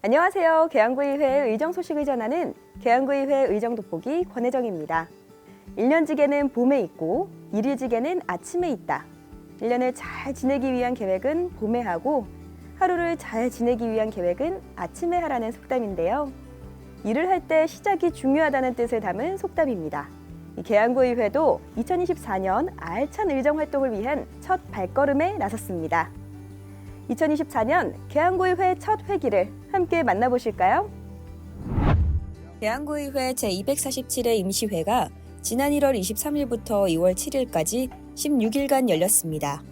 안녕하세요. 계양구의회 의정 소식을 전하는 계양구의회 의정 돋보기 권혜정입니다. 1년지계는 봄에 있고 1일지계는 아침에 있다. 1년을 잘 지내기 위한 계획은 봄에 하고 하루를 잘 지내기 위한 계획은 아침에 하라는 속담인데요. 일을 할 때 시작이 중요하다는 뜻을 담은 속담입니다. 계양구의회도 2024년 알찬 의정 활동을 위한 첫 발걸음에 나섰습니다. 2024년 계양구의회 첫 회기를 함께 만나보실까요? 계양구의회 제247회 임시회가 지난 1월 23일부터 2월 7일까지 16일간 열렸습니다.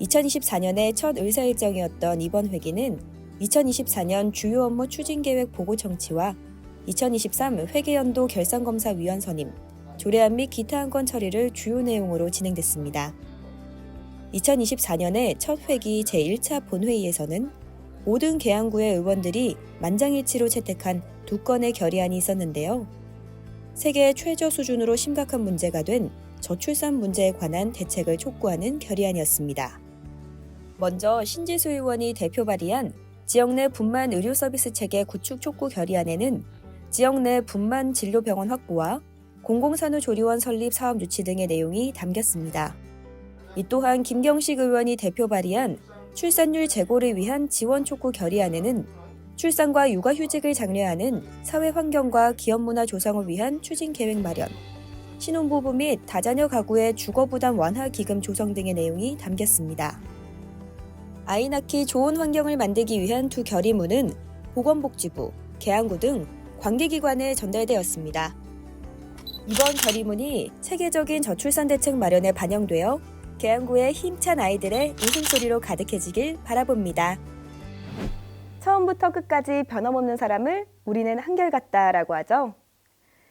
2024년의 첫 의사일정이었던 이번 회기는 2024년 주요 업무 추진계획 보고 청취와 2023 회계연도 결산검사위원 선임, 조례안 및 기타 안건 처리를 주요 내용으로 진행됐습니다. 2024년의 첫 회기 제1차 본회의에서는 모든 계양구의 의원들이 만장일치로 채택한 2건의 결의안이 있었는데요. 세계 최저 수준으로 심각한 문제가 된 저출산 문제에 관한 대책을 촉구하는 결의안이었습니다. 먼저 신지수 의원이 대표 발의한 지역 내 분만 의료 서비스 체계 구축 촉구 결의안에는 지역 내 분만 진료병원 확보와 공공산후조리원 설립 사업 유치 등의 내용이 담겼습니다. 이 또한 김경식 의원이 대표 발의한 출산율 제고를 위한 지원 촉구 결의안에는 출산과 육아휴직을 장려하는 사회 환경과 기업 문화 조성을 위한 추진 계획 마련, 신혼부부 및 다자녀 가구의 주거부담 완화 기금 조성 등의 내용이 담겼습니다. 아이 낳기 좋은 환경을 만들기 위한 두 결의문은 보건복지부, 계양구 등 관계기관에 전달되었습니다. 이번 결의문이 세계적인 저출산 대책 마련에 반영되어 계양구의 힘찬 아이들의 웃음소리로 가득해지길 바라봅니다. 처음부터 끝까지 변함없는 사람을 우리는 한결같다라고 하죠.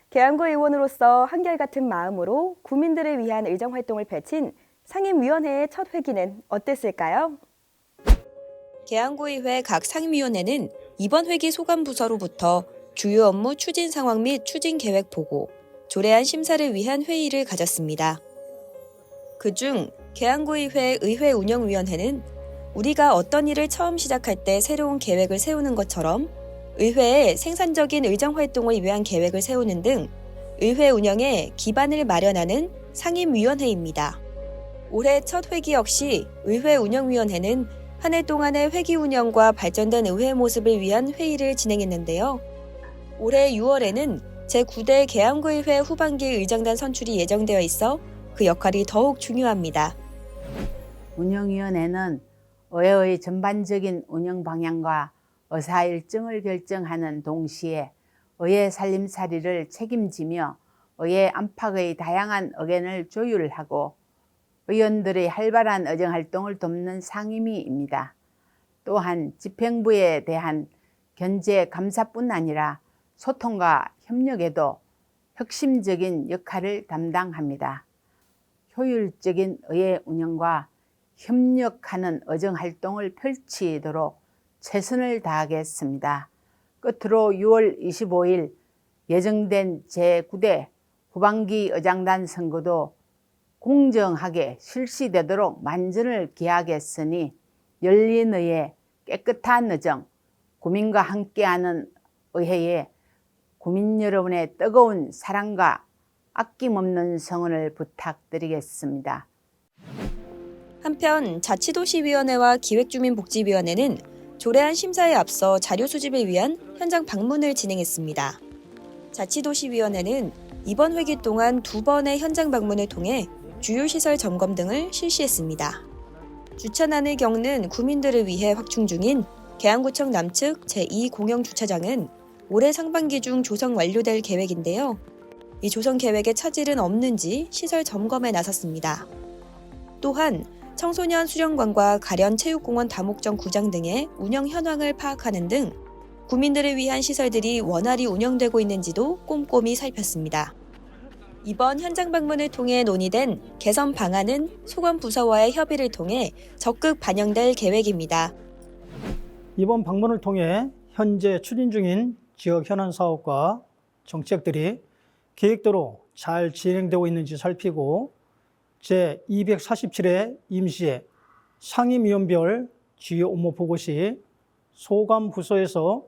계양구 의원으로서 한결같은 마음으로 구민들을 위한 의정활동을 펼친 상임위원회의 첫 회기는 어땠을까요? 계양구의회 각 상임위원회는 이번 회기 소관부서로부터 주요 업무 추진 상황 및 추진 계획 보고, 조례안 심사를 위한 회의를 가졌습니다. 그중 계양구의회 의회운영위원회는 우리가 어떤 일을 처음 시작할 때 새로운 계획을 세우는 것처럼 의회의 생산적인 의정활동을 위한 계획을 세우는 등 의회 운영에 기반을 마련하는 상임위원회입니다. 올해 첫 회기 역시 의회운영위원회는 한 해 동안의 회기 운영과 발전된 의회 모습을 위한 회의를 진행했는데요. 올해 6월에는 제9대 계양구의회 후반기 의정단 선출이 예정되어 있어 그 역할이 더욱 중요합니다. 운영위원회는 의회의 전반적인 운영 방향과 의사 일정을 결정하는 동시에 의회 살림살이를 책임지며 의회 안팎의 다양한 의견을 조율하고 의원들의 활발한 의정활동을 돕는 상임위입니다. 또한 집행부에 대한 견제 감사뿐 아니라 소통과 협력에도 혁신적인 역할을 담당합니다. 효율적인 의회 운영과 협력하는 의정활동을 펼치도록 최선을 다하겠습니다. 끝으로 6월 25일 예정된 제9대 후반기 의장단 선거도 공정하게 실시되도록 만전을 기하겠으니 열린 의회, 깨끗한 의정, 국민과 함께하는 의회에 국민 여러분의 뜨거운 사랑과 아낌없는 성원을 부탁드리겠습니다. 한편 자치도시위원회와 기획주민복지위원회는 조례안 심사에 앞서 자료 수집을 위한 현장 방문을 진행했습니다. 자치도시위원회는 이번 회기 동안 2번의 현장 방문을 통해 주요 시설 점검 등을 실시했습니다. 주차난을 겪는 구민들을 위해 확충 중인 계양구청 남측 제2공영주차장은 올해 상반기 중 조성 완료될 계획인데요. 이 조성 계획에 차질은 없는지 시설 점검에 나섰습니다. 또한 청소년 수련관과 가련 체육공원 다목적 구장 등의 운영 현황을 파악하는 등 구민들을 위한 시설들이 원활히 운영되고 있는지도 꼼꼼히 살폈습니다. 이번 현장 방문을 통해 논의된 개선 방안은 소관부서와의 협의를 통해 적극 반영될 계획입니다. 이번 방문을 통해 현재 추진 중인 지역 현안 사업과 정책들이 계획대로 잘 진행되고 있는지 살피고 제247회 임시회 상임위원별 주요 업무 보고 시 소관 부서에서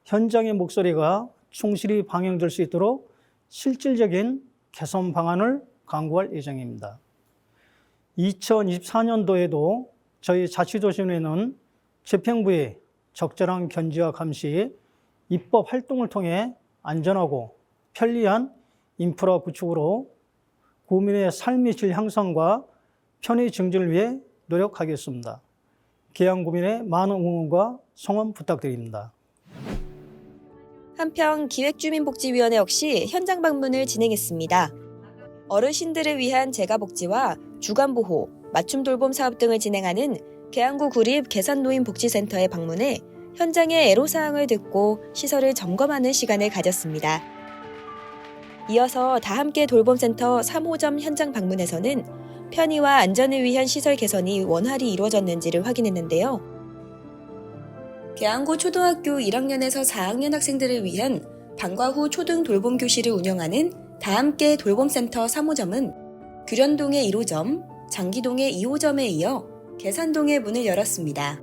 현장의 목소리가 충실히 반영될 수 있도록 실질적인 개선 방안을 강구할 예정입니다. 2024년도에도 저희 자치도시원회는 집행부의 적절한 견지와 감시, 입법 활동을 통해 안전하고 편리한 인프라 구축으로 국민의 삶의 질 향상과 편의 증진을 위해 노력하겠습니다. 계양구민의 많은 응원과 성원 부탁드립니다. 한편 기획주민복지위원회 역시 현장 방문을 진행했습니다. 어르신들을 위한 재가복지와 주간보호, 맞춤돌봄 사업 등을 진행하는 계양구 구립 계산노인복지센터에 방문해 현장의 애로사항을 듣고 시설을 점검하는 시간을 가졌습니다. 이어서 다함께 돌봄센터 3호점 현장 방문에서는 편의와 안전을 위한 시설 개선이 원활히 이루어졌는지를 확인했는데요. 계양구 초등학교 1학년에서 4학년 학생들을 위한 방과 후 초등 돌봄 교실을 운영하는 다함께 돌봄센터 3호점은 규련동의 1호점, 장기동의 2호점에 이어 계산동의 문을 열었습니다.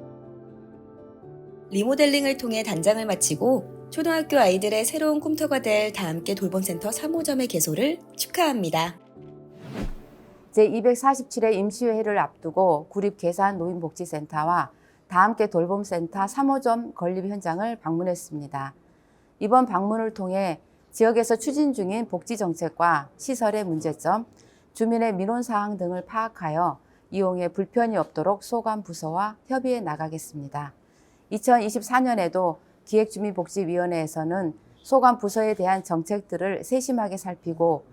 리모델링을 통해 단장을 마치고 초등학교 아이들의 새로운 컴퓨터가 될 다함께 돌봄센터 3호점의 개소를 축하합니다. 제247회 임시회를 앞두고 구립계산노인복지센터와 다함께 돌봄센터 3호점 건립 현장을 방문했습니다. 이번 방문을 통해 지역에서 추진 중인 복지정책과 시설의 문제점, 주민의 민원사항 등을 파악하여 이용에 불편이 없도록 소관부서와 협의해 나가겠습니다. 2024년에도 기획주민복지위원회에서는 소관부서에 대한 정책들을 세심하게 살피고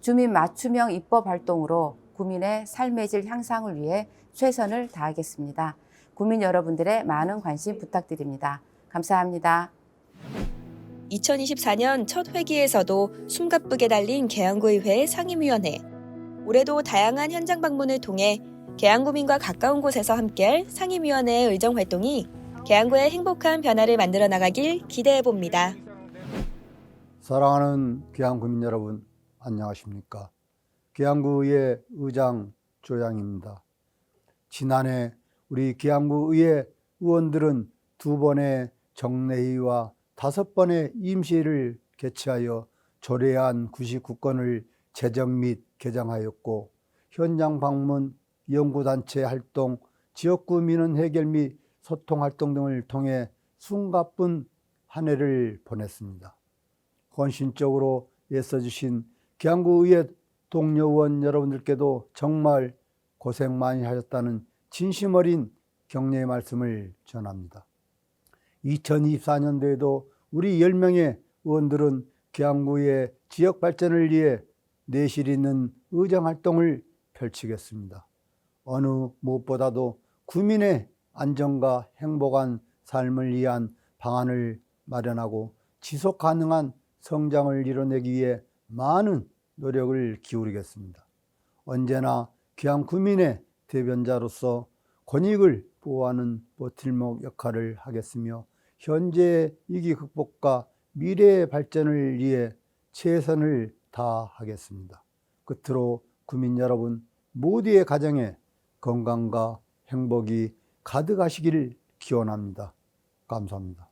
주민 맞춤형 입법 활동으로 구민의 삶의 질 향상을 위해 최선을 다하겠습니다. 구민 여러분들의 많은 관심 부탁드립니다. 감사합니다. 2024년 첫 회기에서도 숨가쁘게 달린 계양구의회 상임위원회. 올해도 다양한 현장 방문을 통해 계양구민과 가까운 곳에서 함께할 상임위원회의 의정 활동이 계양구의 행복한 변화를 만들어 나가길 기대해봅니다. 사랑하는 계양구민 여러분, 안녕하십니까? 계양구의회 의장 조양입니다. 지난해 우리 계양구의회 의원들은 2번의 정례회의와 5번의 임시회를 개최하여 조례안 99건을 제정 및 개정하였고 현장 방문, 연구단체 활동, 지역구 민원 해결 및 소통 활동 등을 통해 숨가쁜 한 해를 보냈습니다. 헌신적으로 애써주신 계양구의회 동료 의원 여러분들께도 정말 고생 많이 하셨다는 진심 어린 격려의 말씀을 전합니다. 2024년도에도 우리 10명의 의원들은 계양구의 지역 발전을 위해 내실 있는 의정 활동을 펼치겠습니다. 어느 무엇보다도 구민의 안전과 행복한 삶을 위한 방안을 마련하고 지속 가능한 성장을 이뤄내기 위해 많은 노력을 기울이겠습니다. 언제나 계양구민의 대변자로서 권익을 보호하는 버팀목 역할을 하겠으며 현재의 위기 극복과 미래의 발전을 위해 최선을 다하겠습니다. 끝으로 구민 여러분 모두의 가정에 건강과 행복이 가득하시기를 기원합니다. 감사합니다.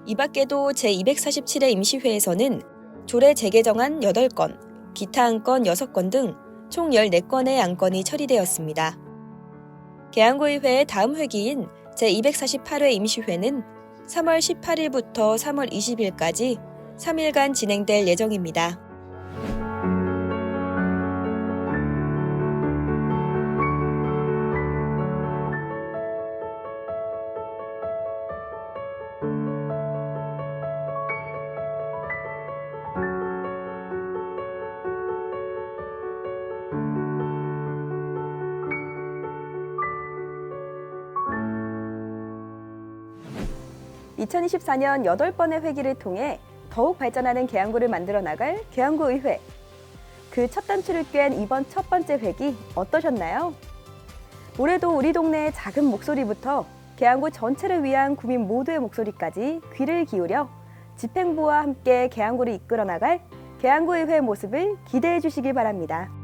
이 밖에도 제247회 임시회에서는 조례 재개정안 8건, 기타 안건 6건 등 총 14건의 안건이 처리되었습니다. 계양구의회의 다음 회기인 제248회 임시회는 3월 18일부터 3월 20일까지 3일간 진행될 예정입니다. (2024년) 8번의 회기를 통해 더욱 발전하는 계양구를 만들어 나갈 계양구의회. 그 첫 단추를 꿰는 이번 첫 번째 회기 어떠셨나요? 올해도 우리 동네의 작은 목소리부터 계양구 전체를 위한 구민 모두의 목소리까지 귀를 기울여 집행부와 함께 계양구를 이끌어 나갈 계양구의회의 모습을 기대해 주시기 바랍니다.